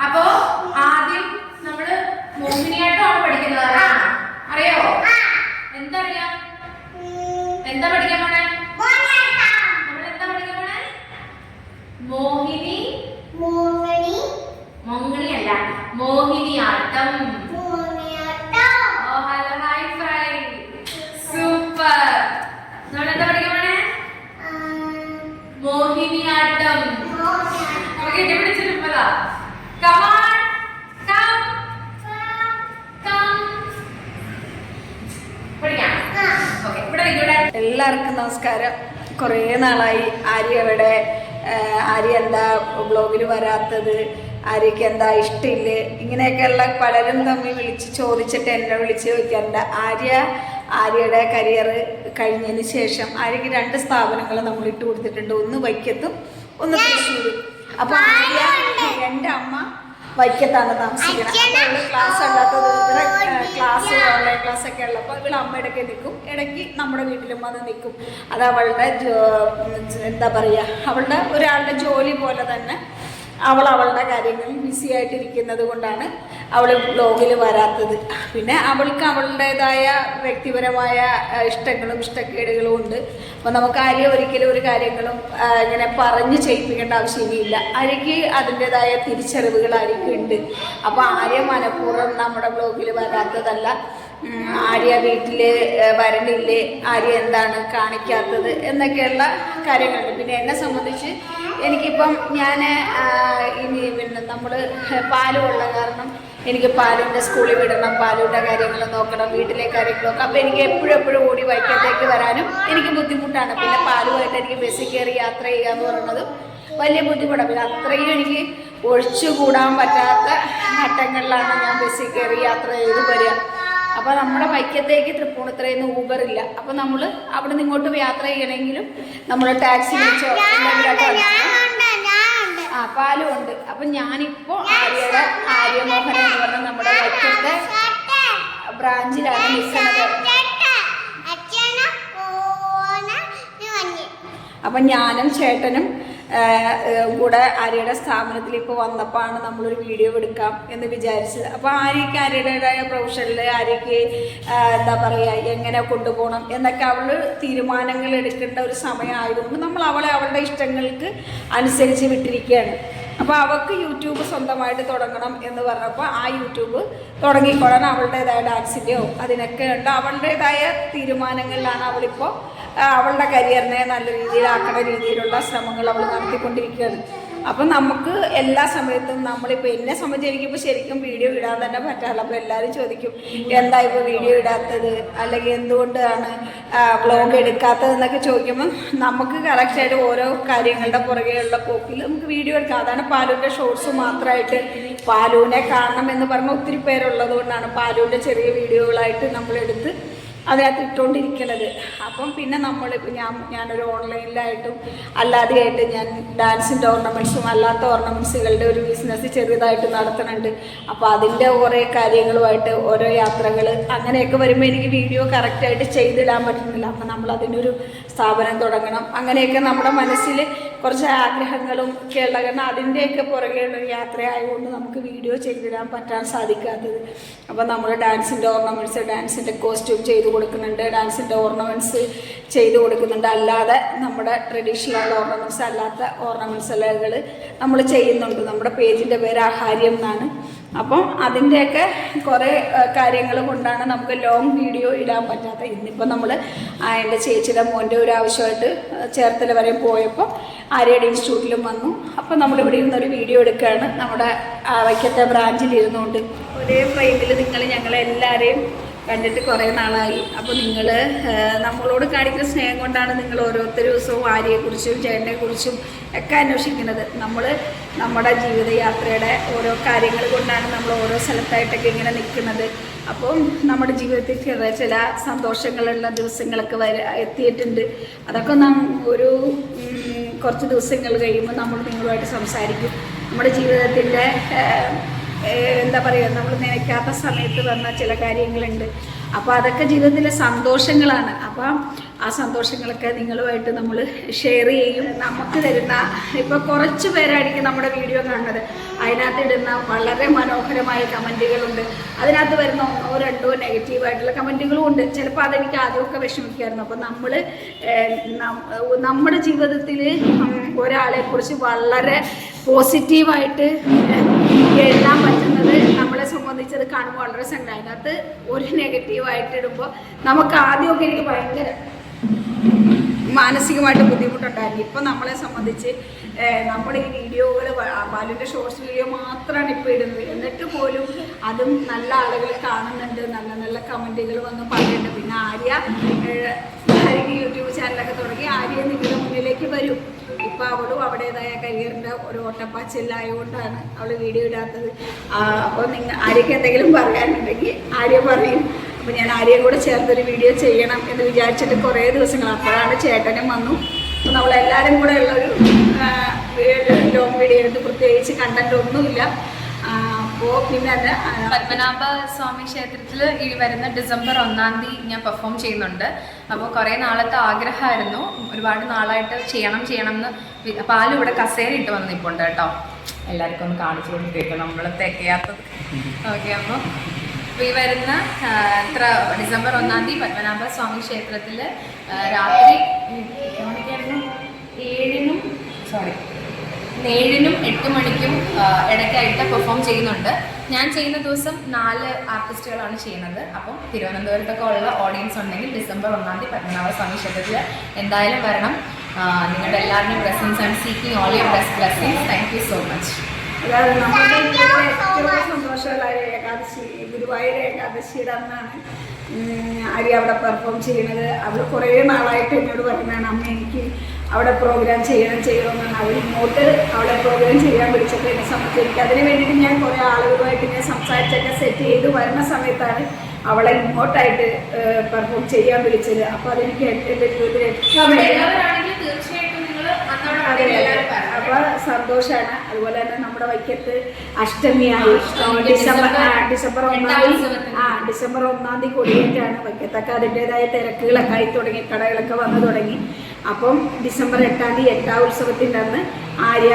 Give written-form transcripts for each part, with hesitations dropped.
അപ്പോ ആദ്യം നമ്മള് മോഹിനിയാട്ടമാണ് പഠിക്കുന്നത്. അറിയോ? എന്തറിയാം? എന്താ പഠിക്കാൻ പോണേ? നമ്മളെന്താ പഠിക്കാൻ പോണേ? മോഹിനി അല്ല, Mohiniyattam. Oh hello, hi friend, super. നമ്മളെന്താ പഠിക്കാൻ പോണേ? മോഹിനിയാട്ടം. ഓക്കെ, പിടിച്ചിട്ടുള്ളതാ. Come on, come. പഠിക്കാം. ഓക്കെ, ഇവിടെ എല്ലാവർക്കും നമസ്കാരം. കുറേ നാളായി ആര്യ എന്താ ബ്ലോഗിൽ വരാത്തത്, ആര്യക്ക് എന്താ ഇഷ്ടമില്ല, ഇങ്ങനെയൊക്കെയുള്ള പലരും തമ്മിൽ വിളിച്ച് ചോദിച്ചിട്ട് എന്നെ വിളിച്ച് ചോദിക്കാറുണ്ട്. ആര്യയുടെ കരിയർ കഴിഞ്ഞതിന് ശേഷം ആര്യക്ക് 2 സ്ഥാപനങ്ങൾ നമ്മൾ ഇട്ട് കൊടുത്തിട്ടുണ്ട്. ഒന്ന് വൈക്കത്തും ഒന്ന് തൃശ്ശൂരും. അപ്പോൾ ആര്യ എൻ്റെ അമ്മ വൈക്കത്താണ് താമസിക്കുന്നത്. അപ്പോൾ അവള് ക്ലാസ് അല്ലാത്തത് ക്ലാസ് ഓൺലൈൻ ക്ലാസ് ഒക്കെ ഉള്ളപ്പോൾ ഇവള് അമ്മയുടെ ഒക്കെ നിൽക്കും, ഇടയ്ക്ക് നമ്മുടെ വീട്ടിലും വന്ന് നിൽക്കും. അത് അവളുടെ എന്താ പറയുക, അവളുടെ ഒരാളുടെ ജോലി പോലെ തന്നെ അവളുടെ കാര്യങ്ങളിൽ ബിസി ആയിട്ടിരിക്കുന്നത് കൊണ്ടാണ് അവൾ ബ്ലോഗിൽ വരാത്തത്. പിന്നെ അവൾക്ക് അവളുടേതായ വ്യക്തിപരമായ ഇഷ്ടങ്ങളും ഇഷ്ടക്കേടുകളും ഉണ്ട്. അപ്പോൾ നമുക്ക് ആര്യ ഒരിക്കലും ഒരു കാര്യങ്ങളും ഇങ്ങനെ പറഞ്ഞ് ചെയ്യിപ്പിക്കേണ്ട ആവശ്യമില്ല. ആര്യയ്ക്ക് അതിൻ്റെതായ തിരിച്ചറിവുകൾ ആര്യയ്ക്ക് ഉണ്ട്. അപ്പോൾ ആര്യ മനഃപൂർവ്വം നമ്മുടെ ബ്ലോഗിൽ വരാത്തതല്ല. ആര്യ വീട്ടിൽ വരണില്ലേ, ആര്യ എന്താണ് കാണിക്കാത്തത് എന്നൊക്കെയുള്ള കാര്യങ്ങളുണ്ട്. പിന്നെ എന്നെ സംബന്ധിച്ച് എനിക്കിപ്പം ഞാൻ പിന്നെ നമ്മൾ പാലുമുള്ള കാരണം എനിക്ക് പാലുവിൻ്റെ സ്കൂളിൽ വിടണം, പാലുവിൻ്റെ കാര്യങ്ങൾ നോക്കണം, വീട്ടിലെ കാര്യങ്ങൾ നോക്കാം. അപ്പോൾ എനിക്ക് എപ്പോഴും ഓടി വൈക്കത്തേക്ക് വരാനും എനിക്ക് ബുദ്ധിമുട്ടാണ്. പിന്നെ പാലുമായിട്ട് എനിക്ക് ബസ്സിൽ കയറി യാത്ര ചെയ്യുക എന്ന് പറയുന്നത് വലിയ ബുദ്ധിമുട്ടാണ്. പിന്നെ അത്രയും എനിക്ക് ഒഴിച്ചുകൂടാൻ പറ്റാത്ത ഘട്ടങ്ങളിലാണ് ഞാൻ ബസ്സിൽ കയറി യാത്ര ചെയ്ത് വരിക. അപ്പോൾ നമ്മുടെ വൈക്കത്തേക്ക് തൃപ്പൂണിത്തുറയിൽ നിന്ന് ഊബറില്ല. അപ്പോൾ നമ്മൾ അവിടെ നിന്ന് ഇങ്ങോട്ട് യാത്ര ചെയ്യണമെങ്കിലും നമ്മൾ ടാക്സി വിളിച്ചോ പാലും ഉണ്ട്. അപ്പം ഞാനിപ്പോൾ ആര്യമോഹന എന്ന് പറഞ്ഞ നമ്മുടെ വൈക്കത്തെ ബ്രാഞ്ചിലാണ് നിൽക്കുന്നത്. അപ്പം ഞാനും ചേട്ടനും കൂടെ ആര്യയുടെ സ്ഥാപനത്തിൽ ഇപ്പോൾ വന്നപ്പോഴാണ് നമ്മളൊരു വീഡിയോ എടുക്കാം എന്ന് വിചാരിച്ചത്. അപ്പോൾ ആര്യയ്ക്ക് ആര്യയുടേതായ പ്രൊഫഷനിൽ ആര്യയ്ക്ക് എന്താ പറയുക, എങ്ങനെ കൊണ്ടുപോകണം എന്നൊക്കെ അവൾ തീരുമാനങ്ങൾ എടുക്കേണ്ട ഒരു സമയമായതുകൊണ്ട് നമ്മൾ അവളുടെ ഇഷ്ടങ്ങൾക്ക് അനുസരിച്ച് വിട്ടിരിക്കുകയാണ്. അപ്പോൾ അവൾക്ക് യൂട്യൂബ് സ്വന്തമായിട്ട് തുടങ്ങണം എന്ന് പറഞ്ഞപ്പോൾ ആ യൂട്യൂബ് തുടങ്ങിക്കൊള്ളാൻ അവളുടേതായ ഡാൻസിൻ്റെയോ അതിനൊക്കെ ഉണ്ട്. അവളുടേതായ തീരുമാനങ്ങളിലാണ് അവളിപ്പോൾ അവളുടെ കരിയറിനെ നല്ല രീതിയിലാക്കുന്ന രീതിയിലുള്ള ശ്രമങ്ങൾ അവൾ നടത്തിക്കൊണ്ടിരിക്കുകയാണ്. അപ്പം നമുക്ക് എല്ലാ സമയത്തും നമ്മളിപ്പോൾ എന്നെ സംബന്ധിച്ച് എനിക്കിപ്പോൾ ശരിക്കും വീഡിയോ ഇടാൻ തന്നെ പറ്റാറില്ല. അപ്പോൾ എല്ലാവരും ചോദിക്കും എന്താ ഇപ്പോൾ വീഡിയോ ഇടാത്തത്, അല്ലെങ്കിൽ എന്തുകൊണ്ടാണ് വ്ളോഗ് എടുക്കാത്തത് എന്നൊക്കെ ചോദിക്കുമ്പോൾ നമുക്ക് കറക്റ്റായിട്ട് ഓരോ കാര്യങ്ങളുടെ പുറകെയുള്ള പോക്കിൽ നമുക്ക് വീഡിയോ എടുക്കാം. അതാണ് പാലുവിൻ്റെ ഷോർട്സ് മാത്രമായിട്ട് പാലുവിനെ കാണണം എന്ന് പറഞ്ഞാൽ ഒത്തിരി പേരുള്ളത് കൊണ്ടാണ് പാലുവിൻ്റെ ചെറിയ വീഡിയോകളായിട്ട് നമ്മളെടുത്ത് അതിനകത്ത് ഇട്ടുകൊണ്ടിരിക്കുന്നത്. അപ്പം പിന്നെ നമ്മളിപ്പോൾ ഞാനൊരു ഓൺലൈനിലായിട്ടും അല്ലാതെയായിട്ട് ഞാൻ ഡാൻസിൻ്റെ ഓർണമെൻറ്റ്സും അല്ലാത്ത ഓർണമെൻറ്റ്സുകളുടെ ഒരു ബിസിനസ് ചെറുതായിട്ട് നടത്തുന്നുണ്ട്. അപ്പോൾ അതിൻ്റെ കുറേ കാര്യങ്ങളുമായിട്ട് ഓരോ യാത്രകൾ അങ്ങനെയൊക്കെ വരുമ്പോൾ എനിക്ക് വീഡിയോ കറക്റ്റായിട്ട് ചെയ്തിടാൻ പറ്റുന്നില്ല. അപ്പം നമ്മൾ അതിനൊരു സ്ഥാപനം തുടങ്ങണം, അങ്ങനെയൊക്കെ നമ്മുടെ മനസ്സിൽ കുറച്ച് ആഗ്രഹങ്ങളും ഒക്കെ ഉള്ള കാരണം അതിൻ്റെയൊക്കെ പുറകെയുള്ളൊരു യാത്രയായതുകൊണ്ട് നമുക്ക് വീഡിയോ ചെയ്തിടാൻ പറ്റാൻ സാധിക്കാത്തത്. അപ്പോൾ നമ്മൾ ഡാൻസിൻ്റെ ഓർണമെൻറ്റ്സ്, ഡാൻസിൻ്റെ കോസ്റ്റ്യൂം ചെയ്തു കൊടുക്കുന്നുണ്ട്, ഡാൻസിൻ്റെ ഓർണമെൻറ്റ്സ് ചെയ്തു കൊടുക്കുന്നുണ്ട്. അല്ലാതെ നമ്മുടെ ട്രഡീഷണൽ ഓർണമെൻറ്റ്സ് അല്ലാത്ത ഓർണമെൻറ്റ്സുകൾ നമ്മൾ ചെയ്യുന്നുണ്ട്. നമ്മുടെ പേജിൻ്റെ പേര് ആഹാര്യം എന്നാണ്. അപ്പം അതിൻ്റെയൊക്കെ കുറേ കാര്യങ്ങൾ കൊണ്ടാണ് നമുക്ക് ലോങ് വീഡിയോ ഇടാൻ പറ്റാത്തത്. ഇന്നിപ്പോൾ നമ്മൾ എൻ്റെ ചേച്ചിയുടെ മോൻ്റെ ഒരു ആവശ്യമായിട്ട് ചേർത്തല വരെ പോയപ്പോൾ ആര്യയുടെ ഇൻസ്റ്റിറ്റ്യൂട്ടിലും വന്നു. അപ്പോൾ നമ്മളിവിടെ ഇരുന്നൊരു വീഡിയോ എടുക്കുകയാണ്. നമ്മുടെ വൈക്കത്തെ ബ്രാഞ്ചിൽ ഇരുന്നുകൊണ്ട് ഒരേ ഫ്രെയിമിൽ നിങ്ങൾ ഞങ്ങളെല്ലാവരെയും കണ്ടിട്ട് കുറേ നാളായി. അപ്പോൾ നിങ്ങൾ നമ്മളോട് കാണിക്കുന്ന സ്നേഹം കൊണ്ടാണ് നിങ്ങൾ ഓരോരുത്തർ ദിവസവും ആര്യയെക്കുറിച്ചും ചേട്ടനെക്കുറിച്ചും ഒക്കെ അന്വേഷിക്കുന്നത്. നമ്മൾ നമ്മുടെ ജീവിതയാത്രയുടെ ഓരോ കാര്യങ്ങൾ കൊണ്ടാണ് നമ്മൾ ഓരോ സ്ഥലത്തായിട്ടൊക്കെ ഇങ്ങനെ നിൽക്കുന്നത്. അപ്പം നമ്മുടെ ജീവിതത്തിൽ ചില സന്തോഷങ്ങളുള്ള ദിവസങ്ങളൊക്കെ എത്തിയിട്ടുണ്ട്. അതൊക്കെ ഒരു കുറച്ച് ദിവസങ്ങൾ കഴിയുമ്പോൾ നമ്മൾ നിങ്ങളുമായിട്ട് സംസാരിക്കും. നമ്മുടെ ജീവിതത്തിൻ്റെ എന്താ പറയുക, നമ്മൾ നനയ്ക്കാത്ത സമയത്ത് വന്ന ചില കാര്യങ്ങളുണ്ട്. അപ്പോൾ അതൊക്കെ ജീവിതത്തിലെ സന്തോഷങ്ങളാണ്. അപ്പം ആ സന്തോഷങ്ങളൊക്കെ നിങ്ങളുമായിട്ട് നമ്മൾ ഷെയർ ചെയ്യും. നമുക്ക് തരുന്ന ഇപ്പോൾ കുറച്ച് പേരായിരിക്കും നമ്മുടെ വീഡിയോ കാണുന്നത്, അതിനകത്ത് ഇടുന്ന വളരെ മനോഹരമായ കമൻറ്റുകളുണ്ട്. അതിനകത്ത് വരുന്ന 1-2 നെഗറ്റീവായിട്ടുള്ള കമൻറ്റുകളും ഉണ്ട്. ചിലപ്പോൾ അതെനിക്ക് ആദ്യമൊക്കെ വിഷമിക്കുമായിരുന്നു. അപ്പോൾ നമ്മൾ നമ്മുടെ ജീവിതത്തിൽ ഒരാളെക്കുറിച്ച് വളരെ പോസിറ്റീവായിട്ട് എഴുതാൻ പറ്റുന്നത് നമ്മളെ സംബന്ധിച്ചത് കാണുമ്പോൾ വളരെ സങ്കടം. അതിനകത്ത് ഒരു നെഗറ്റീവായിട്ട് ഇടുമ്പോൾ നമുക്ക് ആദ്യമൊക്കെ എനിക്ക് ഭയങ്കര മാനസികമായിട്ട് ബുദ്ധിമുട്ടുണ്ടായിരുന്നു. ഇപ്പം നമ്മളെ സംബന്ധിച്ച് നമ്മുടെ ഈ വീഡിയോകൾ ബാലുവിൻ്റെ ഷോർട്സ് വീഡിയോ മാത്രമാണ് ഇപ്പോൾ ഇടുന്നത്. എന്നിട്ട് പോലും അതും നല്ല ആളുകൾ കാണുന്നുണ്ട്, നല്ല നല്ല കമൻറ്റുകൾ വന്ന് പറയുന്നുണ്ട്. പിന്നെ ആര്യ യൂട്യൂബ് ചാനലൊക്കെ തുടങ്ങി ആര്യ നിങ്ങളുടെ മുന്നിലേക്ക് വരും. ഇപ്പോൾ അവളും അവളുടേതായ കരിയറിൻ്റെ ഒരു ഓട്ടപ്പാച്ചിലായതുകൊണ്ടാണ് അവൾ വീഡിയോ ഇടാത്തത്. അപ്പോൾ ആര്യക്ക് എന്തെങ്കിലും പറയാനുണ്ടെങ്കിൽ ആര്യ പറയും. അപ്പോൾ ഞാൻ ആര്യയും കൂടെ ചേർത്തൊരു വീഡിയോ ചെയ്യണം എന്ന് വിചാരിച്ചിട്ട് കുറേ ദിവസങ്ങൾ, അപ്പോഴാണ് ചേട്ടനും വന്നു. അപ്പോൾ നമ്മളെല്ലാവരും കൂടെ ഉള്ളൊരു ലോങ് വീഡിയോ എടുത്ത് പ്രത്യേകിച്ച് കണ്ടന്റ് ഒന്നുമില്ല. അപ്പോൾ പിന്നെ പത്മനാഭ സ്വാമി ക്ഷേത്രത്തിൽ ഈ വരുന്ന ഡിസംബർ 1-ാം തീയതി ഞാൻ പെർഫോം ചെയ്യുന്നുണ്ട്. അപ്പോൾ കുറേ നാളത്തെ ആഗ്രഹമായിരുന്നു, ഒരുപാട് നാളായിട്ട് ചെയ്യണം എന്ന്. പാലും ഇവിടെ കസേര ഇട്ട് വന്ന് നിൽപ്പുണ്ട് കേട്ടോ, എല്ലാവർക്കും ഒന്ന് കാണിച്ചു കൊടുത്തേക്കും നമ്മൾ തികയാത്തത്. ഓക്കെ, അപ്പോൾ ഈ വരുന്ന ഡിസംബർ 1-ാം തീയതി പത്മനാഭ സ്വാമി ക്ഷേത്രത്തിൽ രാത്രി 7-നും 8 മണിക്കും ഇടയ്ക്കായിട്ട് പെർഫോം ചെയ്യുന്നുണ്ട്. ഞാൻ ചെയ്യുന്ന ദിവസം 4 ആർട്ടിസ്റ്റുകളാണ് ചെയ്യുന്നത്. അപ്പം തിരുവനന്തപുരത്തൊക്കെ ഉള്ള ഓഡിയൻസ് ഉണ്ടെങ്കിൽ ഡിസംബർ 1-ാം തീയതി പത്മനാഭ സ്വാമി ക്ഷേത്രത്തിൽ എന്തായാലും വരണം. നിങ്ങളുടെ എല്ലാവരുടെയും blessings and seeking all your best blessings. Thank you so much. അതായത് നമ്മുടെ ഏറ്റവും സന്തോഷമുള്ള ഏകാദശി, ഗുരുവായൂർ ഏകാദശിയുടെ അന്നാണ് ആര്യ അവിടെ പെർഫോം ചെയ്യുന്നത്. അവൾ കുറേ നാളായിട്ട് എന്നോട് പറഞ്ഞാണ്, അമ്മ എനിക്ക് അവിടെ പ്രോഗ്രാം ചെയ്യണമെന്നാണ്. അവർ ഇങ്ങോട്ട് അവളെ പ്രോഗ്രാം ചെയ്യാൻ വിളിച്ചപ്പോൾ എന്നെ സംബന്ധിച്ച് എനിക്ക് അതിന് വേണ്ടിയിട്ട് ഞാൻ കുറേ ആളുകളുമായിട്ട് ഞാൻ സംസാരിച്ചൊക്കെ സെറ്റ് ചെയ്ത് വരുന്ന സമയത്താണ് അവളെ ഇങ്ങോട്ടായിട്ട് പെർഫോം ചെയ്യാൻ വിളിച്ചത്. അപ്പോൾ അതെനിക്ക് എൻ്റെ ജീവിതത്തിൽ അപ്പോൾ സന്തോഷമാണ്. അതുപോലെ തന്നെ നമ്മുടെ വൈക്കത്ത് അഷ്ടമിയായി ഡിസംബർ 1-ാം തീയതി കൊടിയേറ്റാണ്. വൈക്കത്തൊക്കെ അതിൻ്റെതായ തിരക്കുകളൊക്കെ ആയി തുടങ്ങി, കടകളൊക്കെ വന്നു തുടങ്ങി. അപ്പം ഡിസംബർ 8-ാം തീയതി 8 ഉത്സവത്തിൻ്റെ അന്ന് ആര്യ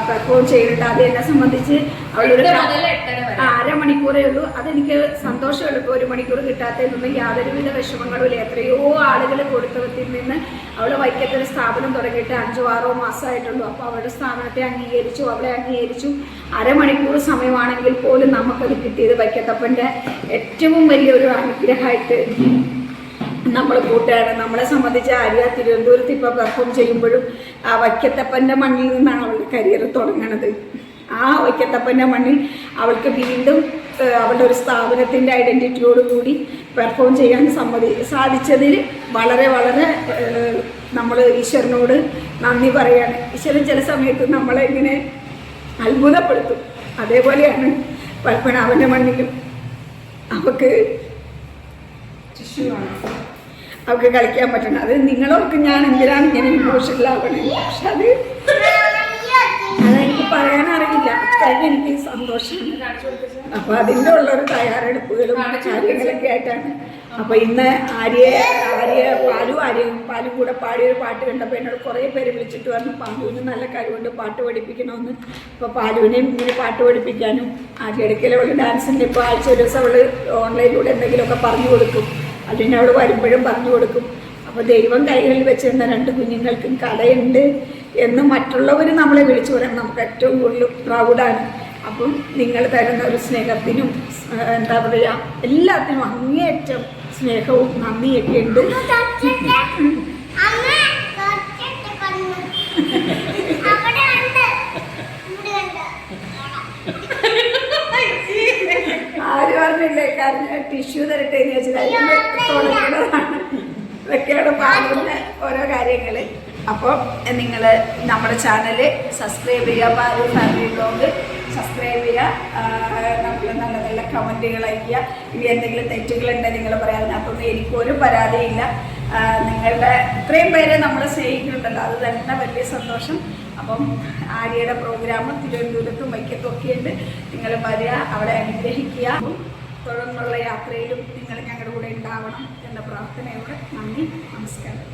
പെർഫോം ചെയ്യുന്നുണ്ട്. അത് എന്നെ സംബന്ധിച്ച് അവളൊരു 1/2 മണിക്കൂറേ ഉള്ളൂ. അതെനിക്ക് സന്തോഷമുള്ളൂ. ഇപ്പോൾ 1 മണിക്കൂർ കിട്ടാത്തതിനൊന്നും യാതൊരുവിധ വിഷമങ്ങളും ഇല്ല. എത്രയോ ആളുകൾ കൊടുത്തവത്തിൽ നിന്ന് അവൾ വൈക്കത്തൊരു സ്ഥാപനം തുടങ്ങിയിട്ട് 5-6 മാസമായിട്ടുള്ളൂ. അപ്പോൾ അവളുടെ സ്ഥാപനത്തെ അംഗീകരിച്ചു, അവളെ അംഗീകരിച്ചു. 1/2 മണിക്കൂർ സമയമാണെങ്കിൽ പോലും നമുക്കത് കിട്ടിയത് വൈക്കത്തപ്പൻ്റെ ഏറ്റവും വലിയൊരു അനുഗ്രഹമായിട്ട് നമ്മൾ കൂട്ടുകയാണ്. നമ്മളെ സംബന്ധിച്ച് ആര്യ തിരുവനന്തപുരത്ത് ഇപ്പോൾ പെർഫോം ചെയ്യുമ്പോഴും ആ വൈക്കത്തപ്പൻ്റെ മണ്ണിൽ നിന്നാണ് അവളുടെ കരിയർ തുടങ്ങുന്നത്. ആ വൈക്കത്തപ്പൻ്റെ മണ്ണിൽ അവൾക്ക് വീണ്ടും അവളുടെ ഒരു സ്ഥാപനത്തിൻ്റെ ഐഡൻറ്റിറ്റിയോടുകൂടി പെർഫോം ചെയ്യാൻ സാധിച്ചതിൽ വളരെ വളരെ നമ്മൾ ഈശ്വരനോട് നന്ദി പറയുകയാണ്. ഈശ്വരൻ ചില സമയത്ത് നമ്മളെ ഇങ്ങനെ അത്ഭുതപ്പെടുത്തും. അതേപോലെയാണ് പത്മനാഭൻ്റെ മണ്ണിലും അവൾക്ക് അവൾക്ക് കളിക്കാൻ പറ്റണം. അത് നിങ്ങളൊക്കെ ഞാൻ എന്തിനാണ് ഇങ്ങനെ ഇമോഷണലാവണേ, പക്ഷെ അതെനിക്ക് പറയാനറിയില്ല. അത്രയും എനിക്ക് സന്തോഷമാണ്. അപ്പോൾ അതിൻ്റെ ഉള്ളൊരു തയ്യാറെടുപ്പുകളും കാര്യങ്ങളൊക്കെ ആയിട്ടാണ്. അപ്പോൾ ഇന്ന് പാലും കൂടെ പാടിയൊരു പാട്ട് കണ്ടപ്പോൾ എന്നോട് കുറേ പേര് വിളിച്ചിട്ട് പറഞ്ഞു പാലുവിന് നല്ല കഴിവുണ്ട്, പാട്ട് പഠിപ്പിക്കണമെന്ന്. അപ്പോൾ പാലുവിനെയും ഇങ്ങനെ പാട്ട് പഠിപ്പിക്കാനും ഇടയ്ക്കിൽ അവൾ ഡാൻസിൻ്റെ ഇപ്പോൾ ആഴ്ച ഒരു ദിവസം അവൾ ഓൺലൈനിലൂടെ എന്തെങ്കിലുമൊക്കെ പറഞ്ഞു കൊടുക്കും. അതിന് അവൾ വരുമ്പോഴും പറഞ്ഞു കൊടുക്കും. അപ്പോൾ ദൈവം കൈകളിൽ വെച്ചിരുന്ന 2 കുഞ്ഞുങ്ങൾക്കും കലയുണ്ട് എന്ന് മറ്റുള്ളവർ നമ്മളെ വിളിച്ചു പറയാൻ നമുക്ക് ഏറ്റവും കൂടുതൽ പ്രൗഡാണ്. അപ്പം നിങ്ങൾ തരുന്ന ഒരു സ്നേഹത്തിനും എന്താ പറയുക എല്ലാത്തിനും അങ്ങേയറ്റം സ്നേഹവും നന്ദിയൊക്കെ ഉണ്ട്. ആര് പറഞ്ഞില്ലേ കാരണം ടിഷ്യൂ തരട്ടെ എന്ന് വെച്ചാൽ തുടങ്ങുന്നതാണ്. ഇതൊക്കെയാണ് പാടുന്ന ഓരോ കാര്യങ്ങൾ. അപ്പോൾ നിങ്ങൾ നമ്മുടെ ചാനൽ സബ്സ്ക്രൈബ് ചെയ്യുക, പാലു ഫാമിലി വ്ലോഗ് സബ്സ്ക്രൈബ് ചെയ്യുക. നമ്മൾ നല്ല നല്ല കമൻറ്റുകൾ അയയ്ക്കുക. ഇനി എന്തെങ്കിലും തെറ്റുകളുണ്ടെങ്കിൽ നിങ്ങൾ പറയാം. അതിനകത്തൊന്നും എനിക്കൊരു പരാതിയില്ല. നിങ്ങളുടെ ഇത്രയും പേരെ നമ്മൾ സ്നേഹിക്കുന്നുണ്ടല്ലോ, അത് തന്നെ വലിയ സന്തോഷം. അപ്പം ആര്യയുടെ പ്രോഗ്രാം തിരുവനന്തപുരത്തും വൈക്കത്തും ഒക്കെയുണ്ട്. നിങ്ങൾ വരിക, അവിടെ അനുഗ്രഹിക്കുക. തുടർന്നുള്ള യാത്രയിലും നിങ്ങൾ ഞങ്ങളുടെ കൂടെ ഉണ്ടാകും. ഉണ്ടാവണം എന്ന പ്രാർത്ഥനയോടെ നന്ദി, നമസ്കാരം.